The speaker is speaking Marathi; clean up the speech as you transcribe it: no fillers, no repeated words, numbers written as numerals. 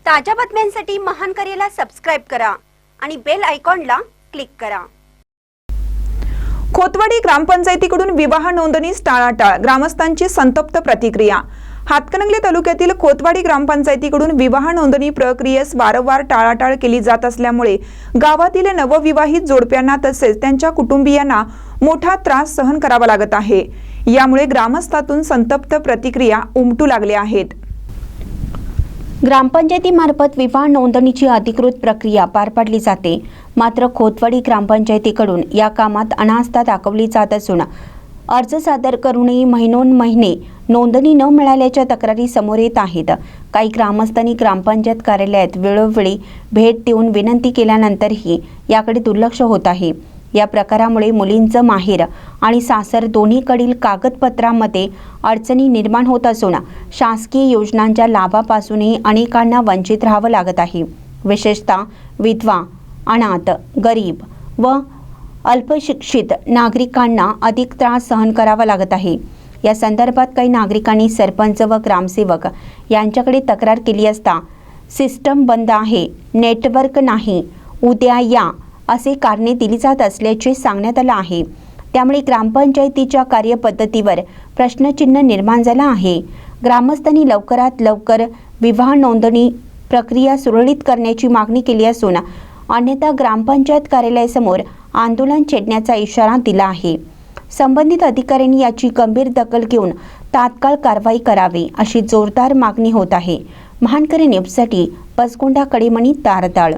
ताज्या बातम्यांसाठी महान करेला सबस्क्राइब करा आणि बेल आयकॉनला क्लिक करा। खोतवाडी ग्रामपंचायतीकडून विवाह नोंदणीस टाळाटाळ, ग्रामस्थांची संतप्त प्रतिक्रिया। हातकणंगले तालुक्यातील खोतवाडी ग्रामपंचायतीकडून विवाह नोंदणी प्रक्रियेस वारंवार टाळाटाळ केली जात असल्यामुळे गावातील नवविवाहित जोडप्यांना तसेच त्यांच्या कुटुंबियांना मोठा त्रास सहन करावा लागत आहे। यामुळे ग्रामस्थातून संतप्त प्रतिक्रिया उमटू लागल्या आहेत। ग्रामपंचायतीमार्फत विवाह नोंदणीची अधिकृत प्रक्रिया पार पाडली जाते, मात्र खोतवाडी ग्रामपंचायतीकडून या कामात अनास्था दाखवली जात असून अर्ज सादर करूनही महिनोन्महिने नोंदणी न मिळाल्याच्या तक्रारी समोर येत आहेत। काही ग्रामस्थांनी ग्रामपंचायत कार्यालयात वेळोवेळी भेट देऊन विनंती केल्यानंतरही याकडे दुर्लक्ष होत आहे। या प्रकारामुळे मुलींचं माहेर आणि सासर दोन्हीकडील कागदपत्रांमध्ये अडचणी निर्माण होत असून शासकीय योजनांच्या लाभापासूनही अनेकांना वंचित राहावं लागत आहे। विशेषतः विधवा, अनाथ, गरीब व अल्पशिक्षित नागरिकांना अधिक त्रास सहन करावा लागत आहे। या संदर्भात काही नागरिकांनी सरपंच व ग्रामसेवक यांच्याकडे तक्रार केली असता सिस्टम बंद आहे, नेटवर्क नाही, उद्या या असे कारणे दिली जात असल्याचे सांगण्यात आलं आहे। त्यामुळे ग्रामपंचायतीच्या कार्यपद्धतीवर प्रश्नचिन्ह निर्माण झाला आहे। ग्रामस्थांनी लवकरात लवकर विवाह नोंदणी प्रक्रिया सुरळीत करण्याची मागणी केली असून अन्यथा ग्रामपंचायत कार्यालयासमोर आंदोलन छेडण्याचा इशारा दिला आहे। संबंधित अधिकाऱ्यांनी याची गंभीर दखल घेऊन तात्काळ कारवाई करावी अशी जोरदार मागणी होत आहे। महानकरी न्यूजसाठी पसगोंडा कडेमणी तारदाळ।